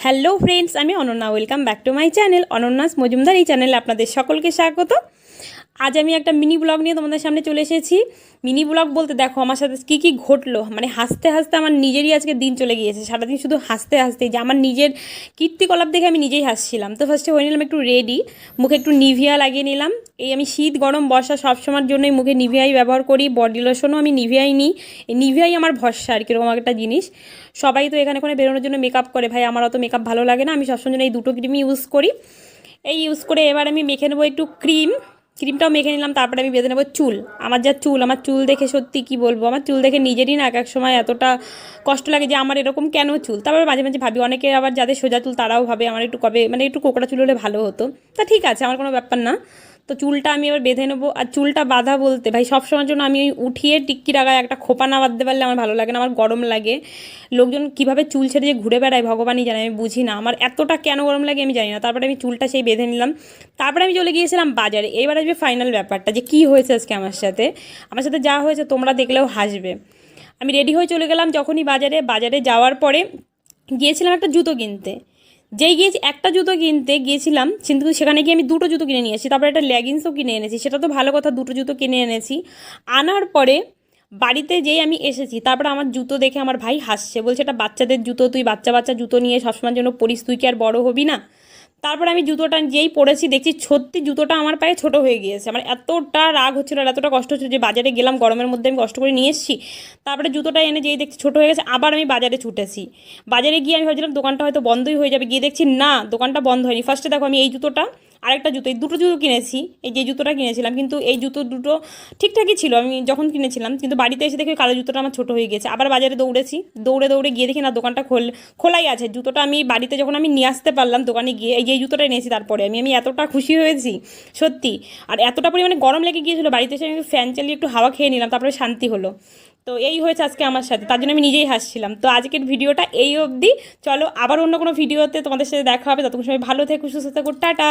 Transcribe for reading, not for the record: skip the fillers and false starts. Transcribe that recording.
Hello friends, আমি Ananya. Welcome back to my channel Ananya's Majumdar. এই চ্যানেলে আপনাদের সকলকে স্বাগত। আজ আমি একটা মিনি ব্লগ নিয়ে তোমাদের সামনে চলে এসেছি। মিনি ব্লগ বলতে দেখো আমার সাথে কী ঘটলো, মানে হাসতে হাসতে আমার নিজেরই আজকে দিন চলে গিয়েছে। সারাদিন শুধু হাসতে হাসতে, যে আমার নিজের কীর্তিকলাপ দেখে আমি নিজেই হাসছিলাম। তো ফার্স্টে হয়ে নিলাম একটু রেডি, মুখে একটু নিভিয়া লাগিয়ে নিলাম। এই আমি শীত গরম বর্ষা সবসময়ের জন্যই মুখে নিভিয়াই ব্যবহার করি, বডি লোশনও আমি নিভিয়াই নিই। এই নিভিয়াই আমার ভরসা আর কীরকম একটা জিনিস। সবাই তো এখানে ওখানে বেরোনোর জন্য মেকআপ করে, ভাই আমার অত মেকআপ ভালো লাগে না। আমি সবসময় জন্য এই দুটো ক্রিমই ইউজ করি। এই ইউজ করে এবার আমি মেখে নেবো একটু ক্রিমটাও মেখে নিলাম। তারপরে আমি বেঁধে নেবো চুল। আমার চুল দেখে সত্যি কি বলবো, আমার চুল দেখে নিজেরই না এক এক সময় এতটা কষ্ট লাগে যে আমার এরকম কেন চুল। তারপরে মাঝে মাঝে ভাবি, অনেকে আবার যাদের সোজা চুল তারাও ভাবে আমার একটু কবে মানে একটু কোকড়া চুল হলে ভালো হতো। তা ঠিক আছে, আমার কোনো ব্যাপার না। তো চুলটা আমি এবার বেঁধে নেবো। আর চুলটা বাঁধা বলতে ভাই সবসময়ের জন্য আমি উঠিয়ে টিক্কি লাগায় একটা খোপা না বাঁধতে পারলে আমার ভালো লাগে না, আমার গরম লাগে। লোকজন কীভাবে চুল ছেড়ে যে ঘুরে বেড়ায় ভগবানই জানে, আমি বুঝি না আমার এতটা কেন গরম লাগে আমি জানি না। তারপরে আমি চুলটা সেই বেঁধে নিলাম। তারপরে আমি চলে গিয়েছিলাম বাজারে। এবার আসবে ফাইনাল ব্যাপারটা, যে কী হয়েছে আজকে আমার সাথে যা হয়েছে তোমরা দেখলেও হাসবে। আমি রেডি হয়ে চলে গেলাম যখনই বাজারে যাওয়ার পরে গিয়েছিলাম একটা জুতো কিনতে। গিয়েছি একটা জুতো কিনতে গিয়েছিলাম, কিন্তু সেখানে গিয়ে আমি দুটো জুতো কিনে নিয়ে এসেছি। তারপরে একটা লেগিংসও কিনে এনেছি, সেটা তো ভালো কথা, দুটো জুতো কিনে এনেছি। আনার পরে বাড়িতে যেই আমি এসেছি, তারপরে আমার জুতো দেখে আমার ভাই হাসছে, বলছে এটা বাচ্চাদের জুতো, তুই বাচ্চা বাচ্চা জুতো নিয়ে সবসময়ের জন্য পরিস, তুই কি আর বড় হবি না? তারপরে আমি জুতোটা যেই পরেছি দেখছি সত্যি জুতোটা আমার পায়ে ছোটো হয়ে গিয়েছে। আমার এতটা রাগ হচ্ছিলো আর এতটা কষ্ট হচ্ছিলো যে বাজারে গেলাম গরমের মধ্যে, আমি কষ্ট করে নিয়ে এসেছি। তারপরে জুতোটা এনে যেই দেখছি ছোটো হয়ে গেছে, আবার আমি বাজারে ছুটেছি। বাজারে গিয়ে আমি ভাবছিলাম দোকানটা হয়তো বন্ধই হয়ে যাবে, গিয়ে দেখছি না, দোকানটা বন্ধ হয়নি। ফার্স্টে দেখো আমি এই জুতোটা আরেকটা জুতো, এই দুটো জুতো কিনেছি। এই যে জুতোটা কিনেছিলাম, কিন্তু এই জুতো দুটো ঠিকঠাকই ছিল আমি যখন কিনেছিলাম, কিন্তু বাড়িতে এসে দেখি কালো জুতোটা আমার ছোটো হয়ে গেছে। আবার বাজারে দৌড়ে গিয়ে দেখি না, দোকানটা খোলাই আছে। জুতোটা আমি বাড়িতে যখন আমি নিয়ে আসতে পারলাম দোকানে গিয়ে, এই যে জুতোটা এনেছি, তারপরে আমি এতটা খুশি হয়েছি সত্যি। আর এতটা পরিমাণে গরম লেগে গিয়েছিলো, বাড়িতে এসে আমি ফ্যান চালিয়ে একটু হাওয়া খেয়ে নিলাম, তারপরে শান্তি হলো। তো এই হয়েছে আজকে আমার সাথে, তার জন্য আমি নিজেই হাসছিলাম। তো আজকের ভিডিওটা এই অবধি। চলো আবার অন্য কোনো ভিডিওতে তোমাদের সাথে দেখা হবে। ততক্ষণ সবাই ভালো থেকো, সুস্থ থেকো, টাটা।